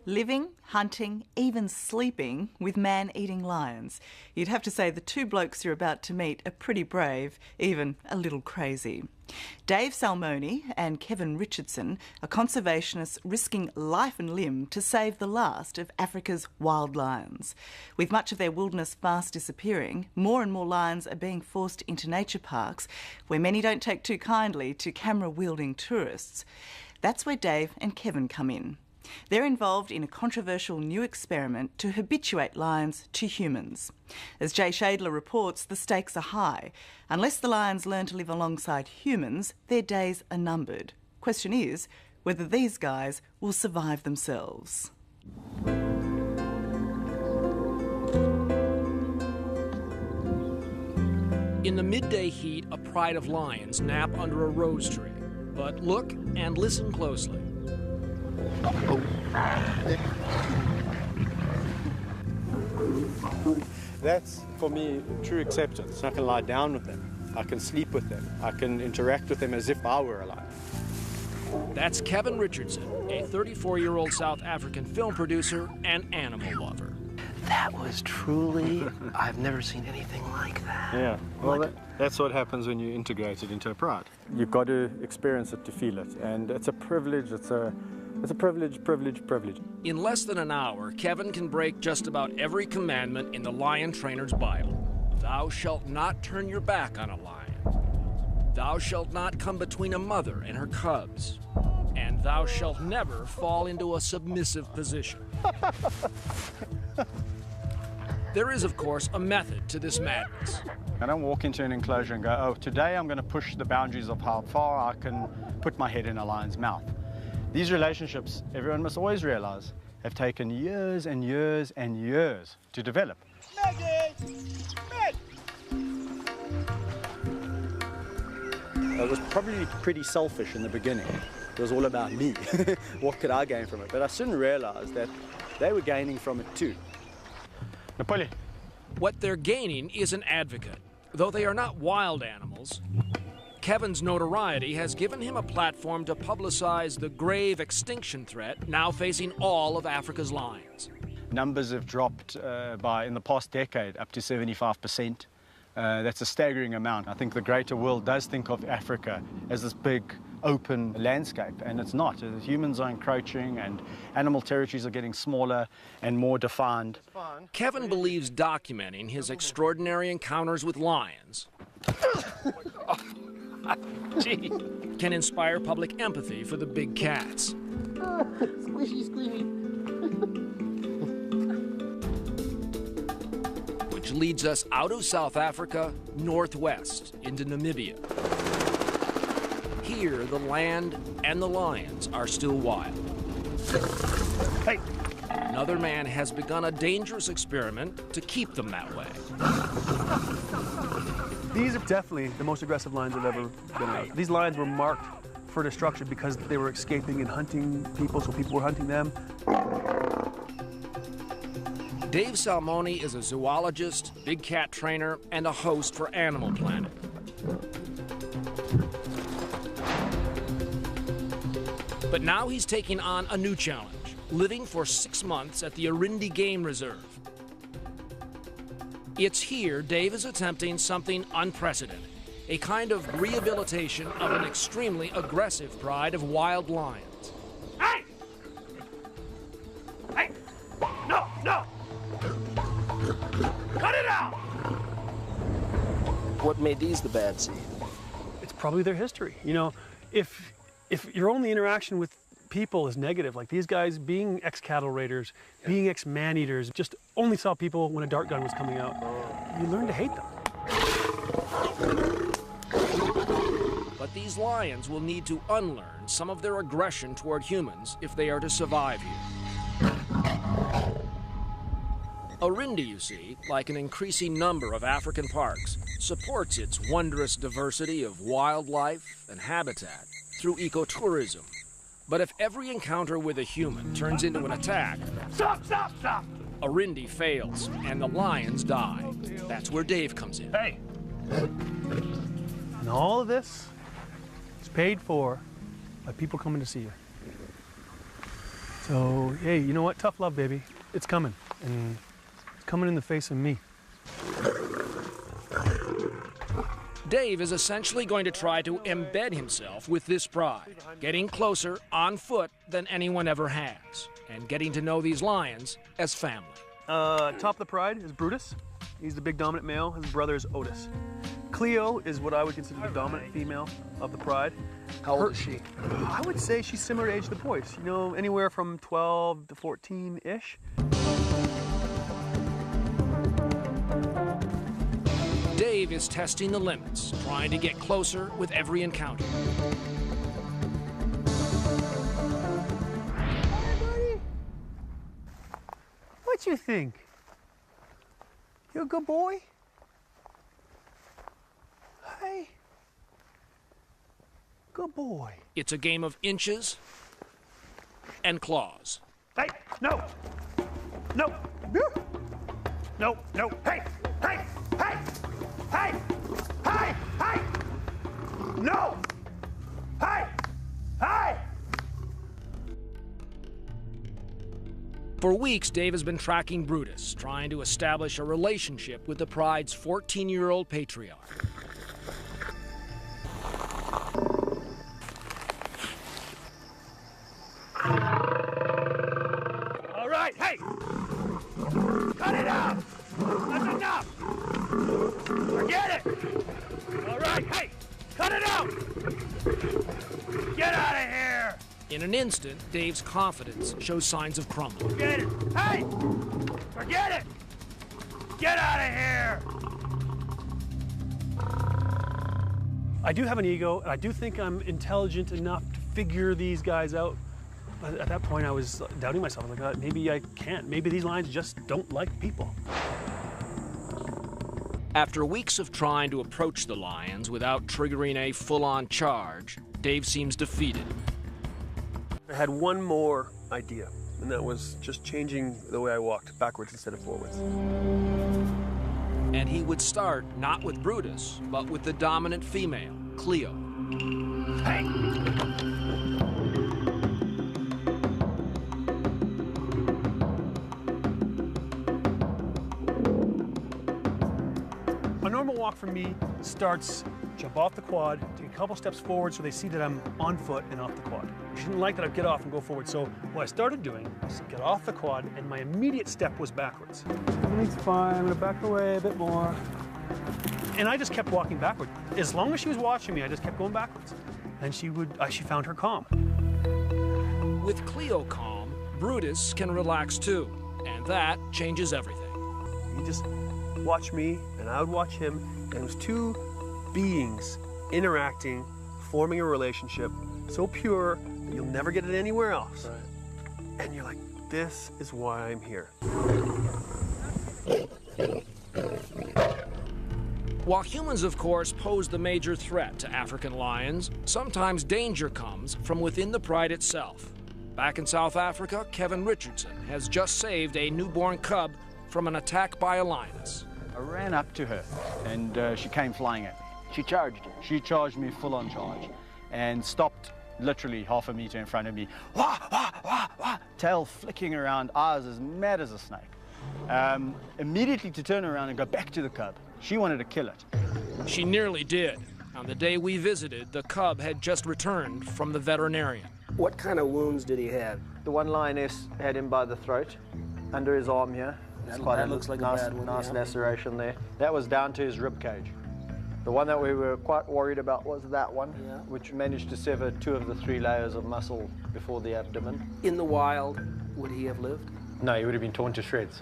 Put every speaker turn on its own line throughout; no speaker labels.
living, hunting, even sleeping with man-eating lions. You'd have to say the two blokes you're about to meet are pretty brave, even a little crazy. Dave Salmoni and Kevin Richardson are conservationists risking life and limb to save the last of Africa's wild lions. With much of their wilderness fast disappearing, more and more lions are being forced into nature parks where many don't take too kindly to camera-wielding tourists. That's where Dave and Kevin come in. They're involved in a controversial new experiment to habituate lions to humans. As Jay Shadler reports, the stakes are high. Unless the lions learn to live alongside humans, their days are numbered. Question is whether these guys will survive themselves.
In the midday heat, a pride of lions nap under a rose tree. But look and listen closely.
That's, for me, true acceptance. I can lie down with them. I can sleep with them. I can interact with them as if I were alive.
That's Kevin Richardson, a 34-year-old South African film producer and animal lover.
That was truly, I've never seen anything like that.
Yeah, well, that's what happens when you integrate it into a pride. You've got to experience it to feel it, and it's a privilege, it's a privilege.
In less than an hour, Kevin can break just about every commandment in the lion trainer's Bible. Thou shalt not turn your back on a lion. Thou shalt not come between a mother and her cubs. And thou shalt never fall into a submissive position. There is, of course, a method to this madness.
I don't walk into an enclosure and go, oh, today I'm going to push the boundaries of how far I can put my head in a lion's mouth. These relationships, everyone must always realize, have taken years and years and years to develop. I was probably pretty selfish in the beginning. It was all about me. What could I gain from it? But I soon realized that they were gaining from it too. Napoli.
What they're gaining is an advocate. Though they are not wild animals, Kevin's notoriety has given him a platform to publicize the grave extinction threat now facing all of Africa's lions.
Numbers have dropped in the past decade up to 75%. That's a staggering amount. I think the greater world does think of Africa as this big open landscape, and it's not. Humans are encroaching and animal territories are getting smaller and more defined.
Kevin believes documenting his extraordinary encounters with lions can inspire public empathy for the big cats.
Squishy, squishy.
Which leads us out of South Africa, northwest into Namibia. Here, the land and the lions are still wild.
Hey!
Another man has begun a dangerous experiment to keep them that way.
These are definitely the most aggressive lions I've ever been around. These lions were marked for destruction because they were escaping and hunting people, so people were hunting them.
Dave Salmoni is a zoologist, big cat trainer, and a host for Animal Planet. But now he's taking on a new challenge, living for 6 months at the Orindi Game Reserve. It's here Dave is attempting something unprecedented, a kind of rehabilitation of an extremely aggressive pride of wild lions.
Hey! Hey! No, no! Cut it out!
What made these the bad seed?
It's probably their history. You know, if your only interaction with people is negative, like these guys being ex-cattle raiders, being ex-man-eaters, just only saw people when a dart gun was coming out, you learn to hate them.
But these lions will need to unlearn some of their aggression toward humans if they are to survive here. Orindi, you see, like an increasing number of African parks, supports its wondrous diversity of wildlife and habitat through ecotourism. But if every encounter with a human turns into an attack,
Stop!
Orindi fails and the lions die. That's where Dave comes in.
Hey! And all of this is paid for by people coming to see you. So, hey, you know what? Tough love, baby. It's coming. And it's coming in the face of me.
Dave is essentially going to try to embed himself with this pride, getting closer on foot than anyone ever has, and getting to know these lions as family.
Top of the pride is Brutus. He's the big dominant male. His brother is Otis. Cleo is what I would consider the dominant female of the pride.
How old is she?
I would say she's similar to age of the boys. You know, anywhere from 12 to 14-ish.
Dave is testing the limits, trying to get closer with every encounter.
Hi, buddy. What you think? You a good boy? Hey. Good boy.
It's a game of inches and claws.
Hey, no. No. No, no. Hey, hey, hey, hey, hey, hey. No. Hey, hey.
For weeks, Dave has been tracking Brutus, trying to establish a relationship with the pride's 14-year-old patriarch.
All right, hey! Cut it out! That's enough! Forget it! All right, hey! Cut it out! Get out of here!
In an instant, Dave's confidence shows signs of crumbling.
Forget it! Hey! Forget it! Get out of here! I do have an ego, and I do think I'm intelligent enough to figure these guys out. But at that point, I was doubting myself. I was like, maybe I can't. Maybe these lions just don't like people.
After weeks of trying to approach the lions without triggering a full-on charge, Dave seems defeated.
I had one more idea, and that was just changing the way I walked, backwards instead of forwards.
And he would start not with Brutus, but with the dominant female, Cleo.
Hey! A normal walk for me starts, jump off the quad, take a couple steps forward so they see that I'm on foot and off the quad. She didn't like that I'd get off and go forward, so what I started doing was get off the quad, and my immediate step was backwards. Everything's fine, I'm gonna back away a bit more. And I just kept walking backward. As long as she was watching me, I just kept going backwards. And she found her calm.
With Cleo calm, Brutus can relax too, and that changes everything.
He just watched me, and I would watch him, and it was two beings interacting, forming a relationship so pure that you'll never get it anywhere else. Right. And you're like, this is why I'm here.
While humans, of course, pose the major threat to African lions, sometimes danger comes from within the pride itself. Back in South Africa, Kevin Richardson has just saved a newborn cub from an attack by a lioness.
I ran up to her, and she came flying at me.
She charged you.
She charged me full on charge and stopped literally half a meter in front of me. Wah, wah, wah, wah, tail flicking around, eyes as mad as a snake. Immediately to turn around and go back to the cub. She wanted to kill it.
She nearly did. On the day we visited, the cub had just returned from the veterinarian.
What kind of wounds did he have?
The one lioness had him by the throat, under his arm here.
That looks like a bad one,
nice
yeah.
laceration there. That was down to his rib cage. The one that we were quite worried about was that one,
Yeah.
which managed to sever 2 of the 3 layers of muscle before the abdomen.
In the wild, would he have lived?
No, he would have been torn to shreds.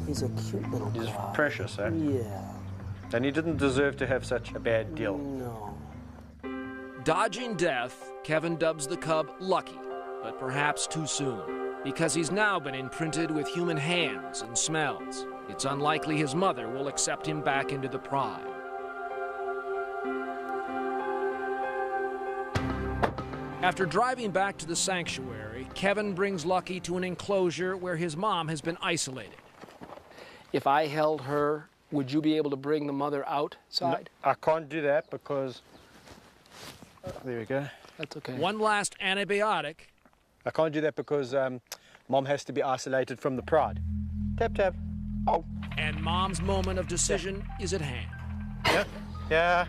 He's a cute little
He's
guy.
precious, eh?
Yeah.
And he didn't deserve to have such a bad deal.
No.
Dodging death, Kevin dubs the cub lucky, but perhaps too soon, because he's now been imprinted with human hands and smells. It's unlikely his mother will accept him back into the pride. After driving back to the sanctuary, Kevin brings Lucky to an enclosure where his mom has been isolated.
If I held her, would you be able to bring the mother outside?
I can't do that because... there we go.
That's okay.
One last antibiotic,
I can't do that because Mom has to be isolated from the pride. Tap, tap. Oh.
And Mom's moment of decision is at hand.
Yeah. Yeah.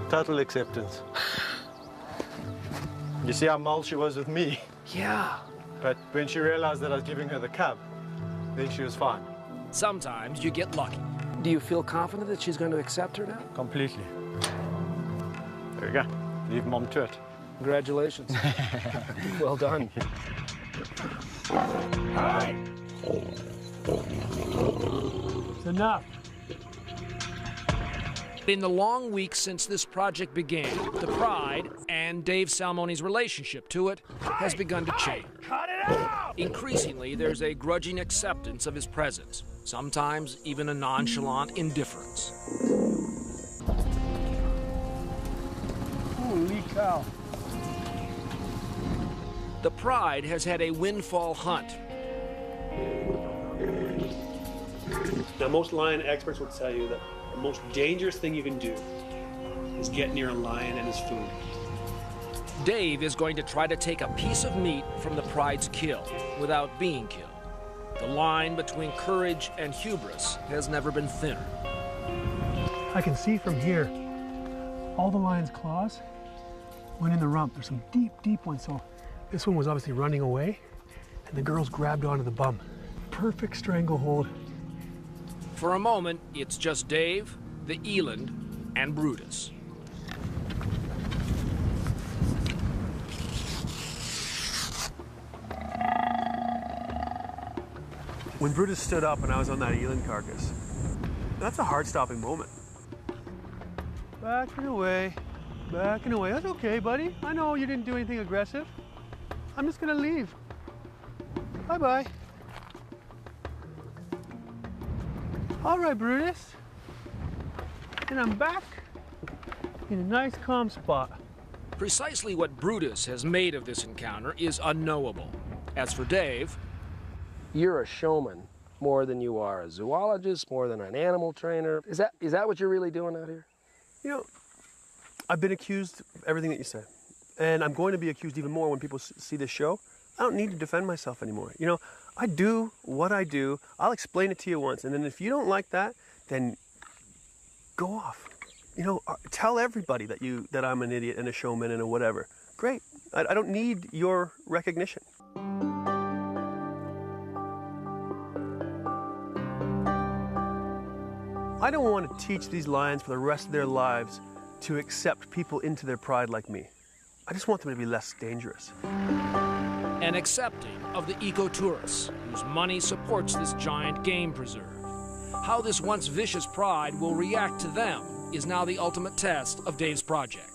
Total acceptance. You see how mild she was with me?
Yeah.
But when she realized that I was giving her the cub, then she was fine.
Sometimes you get lucky.
Do you feel confident that she's going to accept her now?
Completely. There we go. Leave Mom to it.
Congratulations. Well done.
It's enough.
In the long weeks since this project began, the pride and Dave Salmoni's relationship to it has begun to change.
Cut it out!
Increasingly, there's a grudging acceptance of his presence, sometimes even a nonchalant indifference.
Holy cow.
The pride has had a windfall hunt.
Now, most lion experts will tell you that the most dangerous thing you can do is get near a lion and his food.
Dave is going to try to take a piece of meat from the pride's kill without being killed. The line between courage and hubris has never been thinner.
I can see from here, all the lion's claws went in the rump. There's some deep, deep ones. So this one was obviously running away, and the girls grabbed onto the bum. Perfect stranglehold.
For a moment, it's just Dave, the eland, and Brutus.
When Brutus stood up and I was on that eland carcass, that's a heart-stopping moment. Backing away, backing away. That's okay, buddy. I know you didn't do anything aggressive. I'm just gonna leave. Bye-bye. All right, Brutus. And I'm back in a nice, calm spot.
Precisely what Brutus has made of this encounter is unknowable. As for Dave,
You're a showman more than you are a zoologist, more than an animal trainer. Is that what you're really doing out here?
You know, I've been accused of everything that you said. And I'm going to be accused even more when people see this show. I don't need to defend myself anymore. You know, I do what I do. I'll explain it to you once. And then if you don't like that, then go off. You know, tell everybody that I'm an idiot and a showman and a whatever. Great. I don't need your recognition. I don't want to teach these lions for the rest of their lives to accept people into their pride like me. I just want them to be less dangerous.
and accepting of the ecotourists whose money supports this giant game preserve. How this once vicious pride will react to them is now the ultimate test of Dave's project.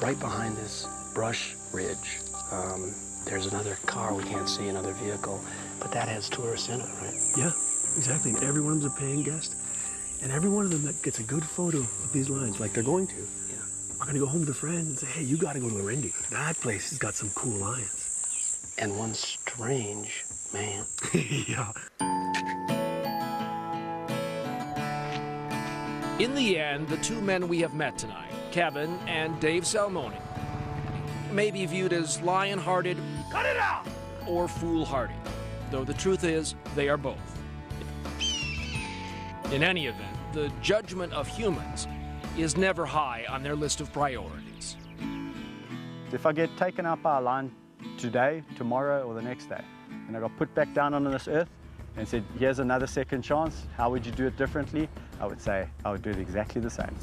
Right behind this brush ridge, there's another car we can't see, another vehicle, but that has tourists in it, right?
Yeah, exactly. And every one of them's a paying guest. And every one of them that gets a good photo of these lions, like they're going to, are going to go home to friends and say, hey, you got to go to Larendi. That place has got some cool lions.
And one strange man.
Yeah.
In the end, the two men we have met tonight, Kevin and Dave Salmoni, may be viewed as lion-hearted, cut it out, or foolhardy, though the truth is they are both. In any event, the judgment of humans is never high on their list of priorities.
If I get taken up by a lion today, tomorrow, or the next day, and I got put back down on this earth and said, here's another second chance, how would you do it differently? I would say I would do it exactly the same.